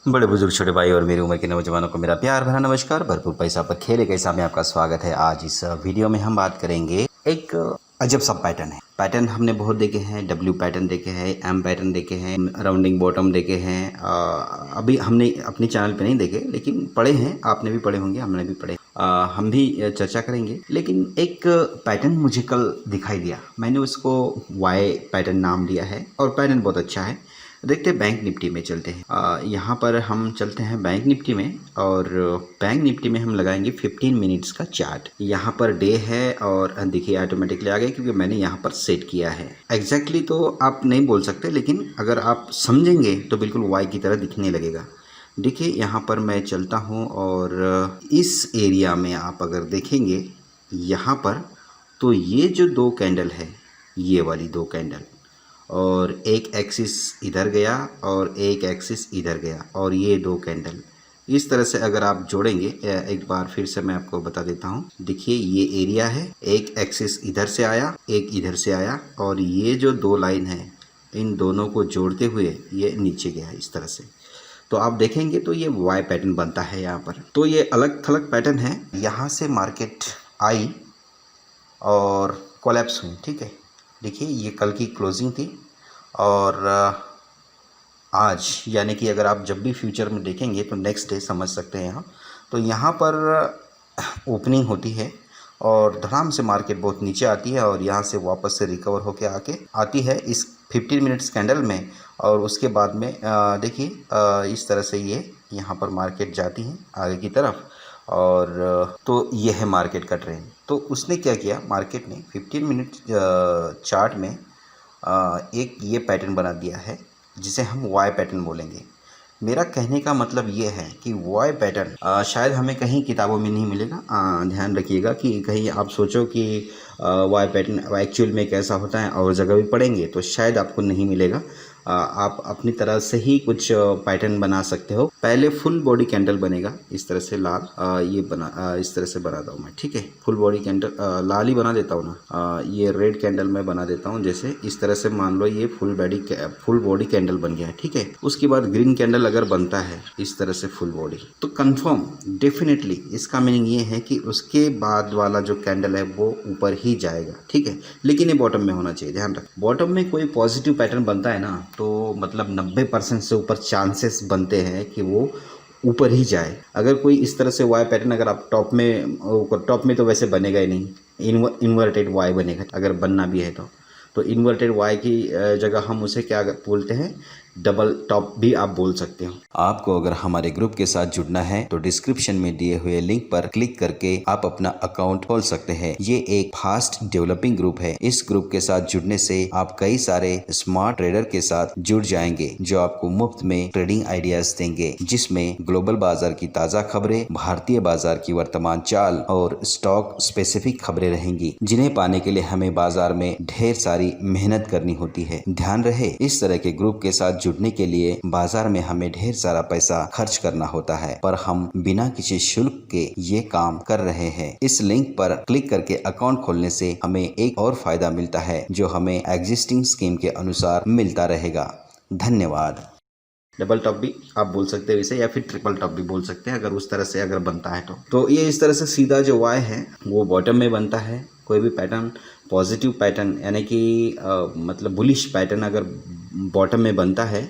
बड़े बुजुर्ग, छोटे भाई और मेरी उम्र के नौजवानों को मेरा प्यार भरा नमस्कार। भरपूर पैसा पर खेल कैसा में आपका स्वागत है। आज इस वीडियो में हम बात करेंगे एक अजब सा पैटर्न है। पैटर्न हमने बहुत देखे हैं, डब्ल्यू पैटर्न देखे हैं, एम पैटर्न देखे हैं, राउंडिंग बॉटम देखे हैं। अभी हमने अपने चैनल पे नहीं देखे, लेकिन पढ़े हैं। आपने भी पढ़े होंगे, हमने भी पढ़े। हम भी चर्चा करेंगे। लेकिन एक पैटर्न मुझे कल दिखाई दिया, मैंने उसको वाई पैटर्न नाम दिया है और पैटर्न बहुत अच्छा है। देखते हैं, बैंक निफ्टी में चलते हैं। यहाँ पर हम चलते हैं बैंक निफ्टी में, और बैंक निफ्टी में हम लगाएंगे 15 मिनट्स का चार्ट। यहाँ पर डे है और देखिए ऑटोमेटिकली आ गया, क्योंकि मैंने यहाँ पर सेट किया है। एग्जैक्टली तो आप नहीं बोल सकते, लेकिन अगर आप समझेंगे तो बिल्कुल वाई की तरह दिखने लगेगा। देखिए यहाँ पर मैं चलता हूँ और इस एरिया में आप अगर देखेंगे यहाँ पर, तो ये जो दो कैंडल है, ये वाली दो कैंडल, और एक एक्सिस इधर गया और एक एक्सिस इधर गया, और ये दो कैंडल इस तरह से अगर आप जोड़ेंगे, एक बार फिर से मैं आपको बता देता हूँ। देखिए ये एरिया है, एक एक्सिस इधर से आया, एक इधर से आया, और ये जो दो लाइन है इन दोनों को जोड़ते हुए ये नीचे गया इस तरह से। तो आप देखेंगे तो ये वाई पैटर्न बनता है यहाँ पर। तो ये अलग थलग पैटर्न है। यहाँ से मार्केट आई और कोलैप्स हुई, ठीक है। देखिए ये कल की क्लोजिंग थी, और आज यानी कि अगर आप जब भी फ्यूचर में देखेंगे तो नेक्स्ट डे समझ सकते हैं यहाँ। तो यहाँ पर ओपनिंग होती है और धड़ाम से मार्केट बहुत नीचे आती है, और यहाँ से वापस से रिकवर होके आके आती है इस 15 मिनट्स कैंडल में। और उसके बाद में देखिए इस तरह से ये यहाँ पर मार्केट जाती है आगे की तरफ। और तो ये है मार्केट का ट्रेंड। तो उसने क्या किया, मार्केट ने 15 मिनट चार्ट में एक ये पैटर्न बना दिया है, जिसे हम वाई पैटर्न बोलेंगे। मेरा कहने का मतलब ये है कि वाई पैटर्न शायद हमें कहीं किताबों में नहीं मिलेगा। ध्यान रखिएगा कि कहीं आप सोचो कि वाई पैटर्न एक्चुअल में कैसा होता है और जगह भी पढ़ेंगे तो शायद आपको नहीं मिलेगा। आप अपनी तरह से ही कुछ पैटर्न बना सकते हो। पहले फुल बॉडी कैंडल बनेगा इस तरह से लाल, ये बना इस तरह से बनाता हूँ मैं, ठीक है। फुल बॉडी कैंडल लाल ही बना देता हूँ ना। ये रेड कैंडल मैं बना देता हूँ, जैसे इस तरह से मान लो ये फुल बॉडी कैंडल बन गया है, ठीक है। उसके बाद ग्रीन कैंडल अगर बनता है इस तरह से फुल बॉडी, तो कंफर्म डेफिनेटली इसका मीनिंग ये है कि उसके बाद वाला जो कैंडल है वो ऊपर ही जाएगा, ठीक है। लेकिन ये बॉटम में होना चाहिए, ध्यान रख। बॉटम में कोई पॉजिटिव पैटर्न बनता है ना, तो मतलब 90% से ऊपर चांसेस बनते हैं कि वो ऊपर ही जाए। अगर कोई इस तरह से वाई पैटर्न अगर आप टॉप में तो वैसे बनेगा ही नहीं, इन्वर्टेड वाई बनेगा अगर बनना भी है तो इन्वर्टेड वाई की जगह हम उसे क्या बोलते हैं, डबल टॉप भी आप बोल सकते हो। आपको अगर हमारे ग्रुप के साथ जुड़ना है तो डिस्क्रिप्शन में दिए हुए लिंक पर क्लिक करके आप अपना अकाउंट खोल सकते हैं। ये एक फास्ट डेवलपिंग ग्रुप है। इस ग्रुप के साथ जुड़ने से आप कई सारे स्मार्ट ट्रेडर के साथ जुड़ जाएंगे, जो आपको मुफ्त में ट्रेडिंग आइडियाज देंगे, जिसमें ग्लोबल बाजार की ताज़ा खबरें, भारतीय बाजार की वर्तमान चाल और स्टॉक स्पेसिफिक खबरें रहेंगी, जिन्हें पाने के लिए हमें बाजार में ढेर सारी मेहनत करनी होती है। ध्यान रहे, इस तरह के ग्रुप के साथ जुड़ने के लिए बाजार में हमें ढेर सारा पैसा खर्च करना होता है, पर हम बिना किसी शुल्क के ये काम कर रहे हैं। इस लिंक पर क्लिक करके अकाउंट खोलने से हमें एक और फायदा मिलता है, जो हमें एग्जिस्टिंग स्कीम के अनुसार मिलता रहेगा। धन्यवाद। डबल टॉप भी आप बोल सकते हो इसे, या फिर ट्रिपल टॉप भी बोल सकते हैं अगर उस तरह से अगर बनता है तो ये इस तरह से सीधा जो वाई है वो बॉटम में बनता है। कोई भी पैटर्न पॉजिटिव पैटर्न यानी कि मतलब बुलिश पैटर्न अगर बॉटम में बनता है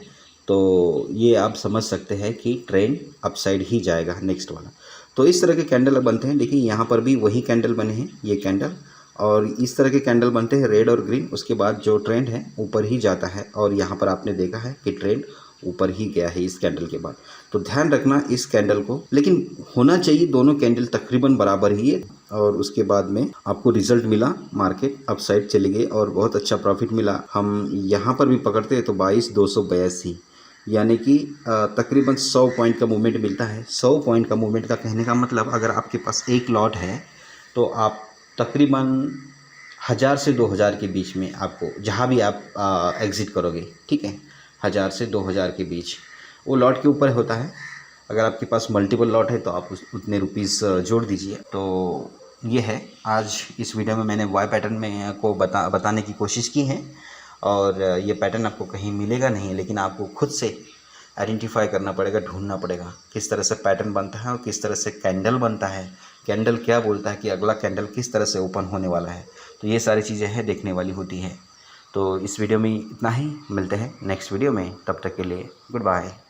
तो ये आप समझ सकते हैं कि ट्रेंड अपसाइड ही जाएगा नेक्स्ट वाला। तो इस तरह के कैंडल बनते हैं। देखिए यहाँ पर भी वही कैंडल बने हैं, ये कैंडल, और इस तरह के कैंडल बनते हैं रेड और ग्रीन। उसके बाद जो ट्रेंड है ऊपर ही जाता है, और यहाँ पर आपने देखा है कि ट्रेंड ऊपर ही गया है इस कैंडल के बाद। तो ध्यान रखना इस कैंडल को, लेकिन होना चाहिए दोनों कैंडल तकरीबन बराबर ही है। और उसके बाद में आपको रिजल्ट मिला, मार्केट अपसाइड चली गई और बहुत अच्छा प्रॉफिट मिला। हम यहाँ पर भी पकड़ते हैं तो 22,282, यानी कि तकरीबन 100 पॉइंट का मूवमेंट मिलता है। 100 पॉइंट का मूवमेंट का कहने का मतलब, अगर आपके पास एक लॉट है तो आप तकरीबन 1000 से 2000 के बीच में आपको जहाँ भी आप एग्ज़िट करोगे, ठीक है, 1000 से 2000 के बीच, वो लॉट के ऊपर होता है। अगर आपके पास मल्टीपल लॉट है तो आप उतने रुपीस जोड़ दीजिए। तो ये है आज इस वीडियो में मैंने वाई पैटर्न में को बताने की कोशिश की है, और ये पैटर्न आपको कहीं मिलेगा नहीं, लेकिन आपको खुद से आइडेंटिफाई करना पड़ेगा, ढूंढना पड़ेगा किस तरह से पैटर्न बनता है और किस तरह से कैंडल बनता है, कैंडल क्या बोलता है कि अगला कैंडल किस तरह से ओपन होने वाला है। तो ये सारी चीज़ें हैं देखने वाली होती है। तो इस वीडियो में इतना ही, मिलते हैं नेक्स्ट वीडियो में, तब तक के लिए गुड बाय।